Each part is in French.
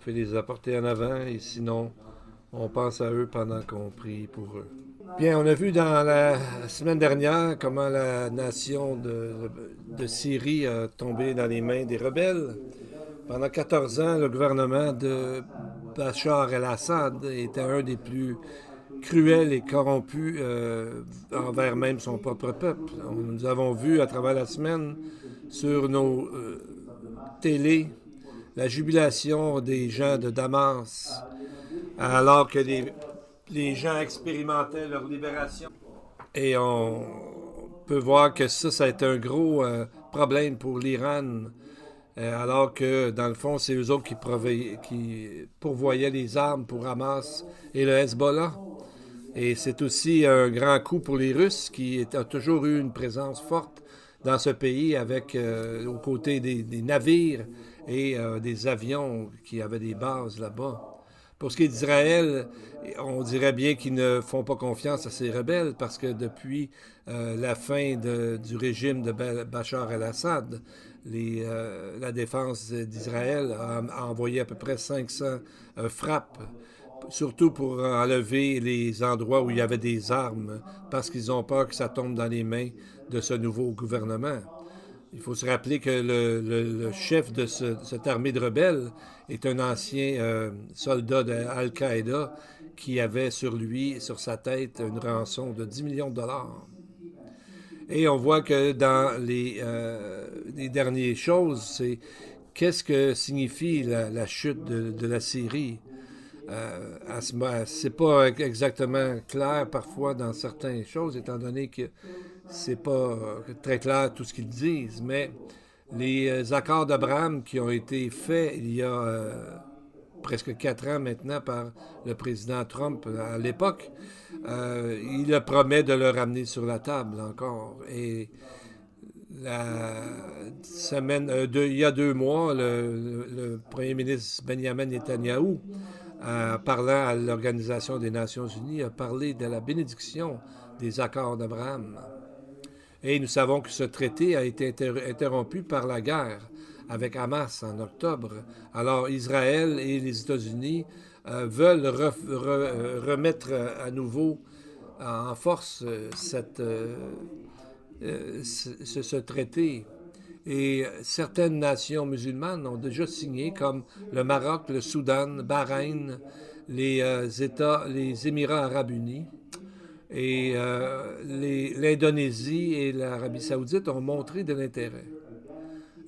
pouvez les apporter en avant et sinon, on pense à eux pendant qu'on prie pour eux. Bien, on a vu dans la semaine dernière comment la nation de Syrie a tombé dans les mains des rebelles. Pendant 14 ans, le gouvernement de Bachar el-Assad était un des plus cruels et corrompus envers même son propre peuple. Nous avons vu à travers la semaine sur nos télés la jubilation des gens de Damas alors que les gens expérimentaient leur libération. Et on peut voir que ça a été un gros problème pour l'Iran, alors que dans le fond, c'est eux autres qui pourvoyaient les armes pour Hamas et le Hezbollah. Et c'est aussi un grand coup pour les Russes qui ont toujours eu une présence forte dans ce pays avec aux côtés des navires et des avions qui avaient des bases là-bas. Pour ce qui est d'Israël, on dirait bien qu'ils ne font pas confiance à ces rebelles parce que depuis la fin du régime de Bachar el-Assad, la défense d'Israël a envoyé à peu près 500 frappes, surtout pour enlever les endroits où il y avait des armes, parce qu'ils ont peur que ça tombe dans les mains de ce nouveau gouvernement. Il faut se rappeler que le chef de cette armée de rebelles est un ancien soldat de Al-Qaïda qui avait sur lui, sur sa tête, une rançon de 10 millions de dollars. Et on voit que dans les dernières choses, c'est qu'est-ce que signifie la chute de la Syrie. C'est pas exactement clair parfois dans certaines choses, étant donné que c'est pas très clair tout ce qu'ils disent, mais les accords d'Abraham qui ont été faits il y a presque 4 ans maintenant par le président Trump à l'époque, il promet de le ramener sur la table encore. Et la semaine, il y a 2 mois, le premier ministre Benjamin Netanyahou, parlant à l'Organisation des Nations Unies, a parlé de la bénédiction des accords d'Abraham. Et nous savons que ce traité a été interrompu par la guerre avec Hamas en octobre. Alors Israël et les États-Unis veulent remettre à nouveau en force ce traité. Et certaines nations musulmanes ont déjà signé, comme le Maroc, le Soudan, Bahreïn, les Émirats arabes unis. Et l'Indonésie et l'Arabie saoudite ont montré de l'intérêt.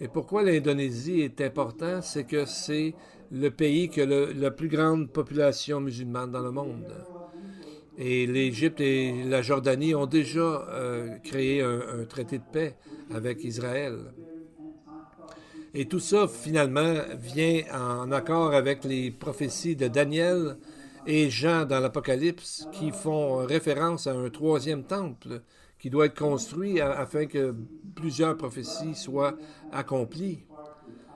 Et pourquoi l'Indonésie est important, c'est que c'est le pays qui a la plus grande population musulmane dans le monde. Et l'Égypte et la Jordanie ont déjà créé un traité de paix avec Israël. Et tout ça, finalement, vient en accord avec les prophéties de Daniel et Jean dans l'Apocalypse qui font référence à un troisième temple qui doit être construit afin que plusieurs prophéties soient accomplies.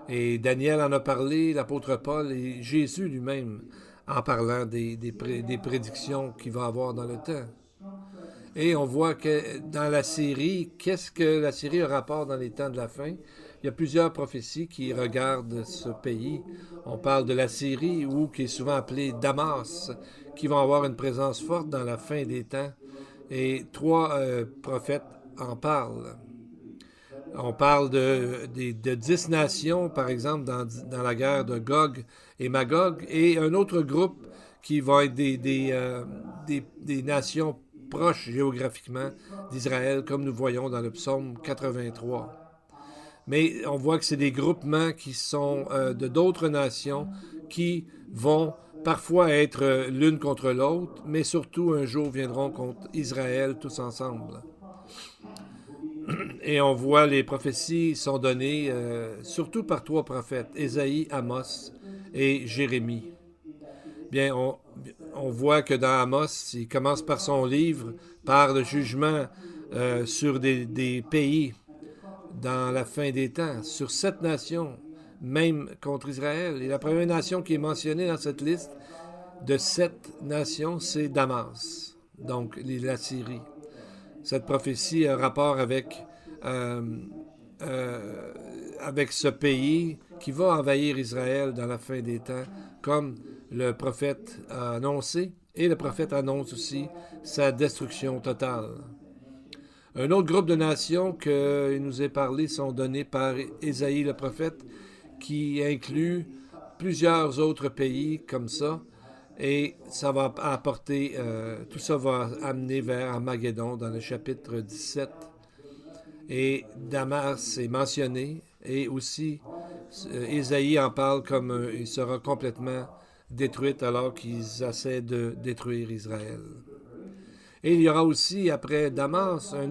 Et Daniel en a parlé, l'apôtre Paul et Jésus lui-même en parlant des prédictions qu'il va avoir dans le temps. Et on voit que dans la Syrie, qu'est-ce que la Syrie a rapport dans les temps de la fin? Il y a plusieurs prophéties qui regardent ce pays. On parle de la Syrie, ou qui est souvent appelée Damas, qui vont avoir une présence forte dans la fin des temps. Et 3 prophètes en parlent. On parle de 10 nations, par exemple, dans la guerre de Gog et Magog, et un autre groupe qui va être des nations proches géographiquement d'Israël, comme nous voyons dans le psaume 83. Mais on voit que c'est des groupements qui sont de d'autres nations qui vont parfois être l'une contre l'autre, mais surtout un jour viendront contre Israël tous ensemble. Et on voit les prophéties sont données surtout par 3 prophètes, Ésaïe, Amos et Jérémie. Bien, on voit que dans Amos, il commence par son livre, par le jugement sur des pays dans la fin des temps, sur 7 nations, même contre Israël. Et la première nation qui est mentionnée dans cette liste de 7 nations, c'est Damas, donc la Syrie. Cette prophétie a rapport avec ce pays qui va envahir Israël dans la fin des temps, comme le prophète a annoncé, et le prophète annonce aussi sa destruction totale. Un autre groupe de nations qu'il nous est parlé sont donnés par Ésaïe le prophète, qui inclut plusieurs autres pays comme ça, et ça va apporter, tout ça va amener vers Armageddon dans le chapitre 17. Et Damas est mentionné, et aussi Ésaïe en parle comme il sera complètement détruit alors qu'ils essaient de détruire Israël. Et il y aura aussi, après Damas, un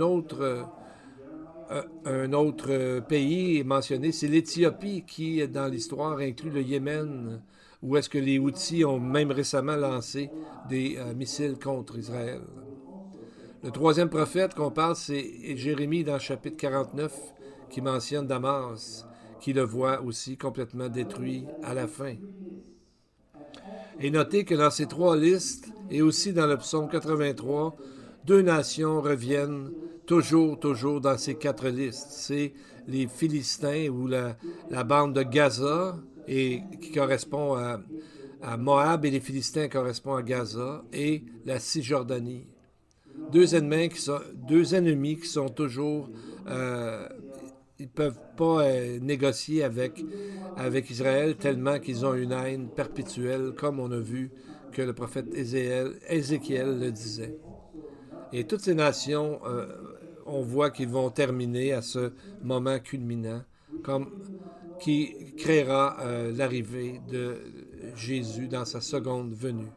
autre pays mentionné, c'est l'Éthiopie qui, dans l'histoire, inclut le Yémen, où est-ce que les Houthis ont même récemment lancé des missiles contre Israël. Le troisième prophète qu'on parle, c'est Jérémie dans le chapitre 49, qui mentionne Damas, qui le voit aussi complètement détruit à la fin. Et notez que dans ces trois listes, et aussi dans le psaume 83, deux nations reviennent toujours dans ces quatre listes. C'est les Philistins ou la bande de Gaza, et qui correspond à Moab, et les Philistins correspondent à Gaza, et la Cisjordanie. Deux ennemis qui sont toujours... ils ne peuvent pas négocier avec Israël tellement qu'ils ont une haine perpétuelle, comme on a vu que le prophète Ézéchiel le disait. Et toutes ces nations, on voit qu'ils vont terminer à ce moment culminant, qui créera l'arrivée de Jésus dans sa seconde venue.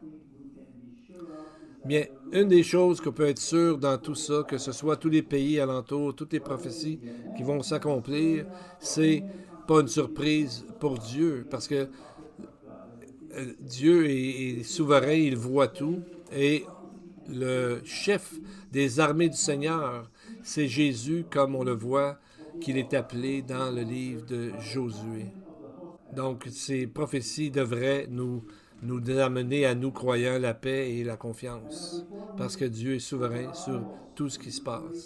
Bien, une des choses qu'on peut être sûr dans tout ça, que ce soit tous les pays alentours, toutes les prophéties qui vont s'accomplir, c'est pas une surprise pour Dieu, parce que Dieu est souverain, il voit tout, et le chef des armées du Seigneur, c'est Jésus, comme on le voit qu'il est appelé dans le livre de Josué. Donc, ces prophéties devraient nous amener à nous croyant la paix et la confiance, parce que Dieu est souverain sur tout ce qui se passe.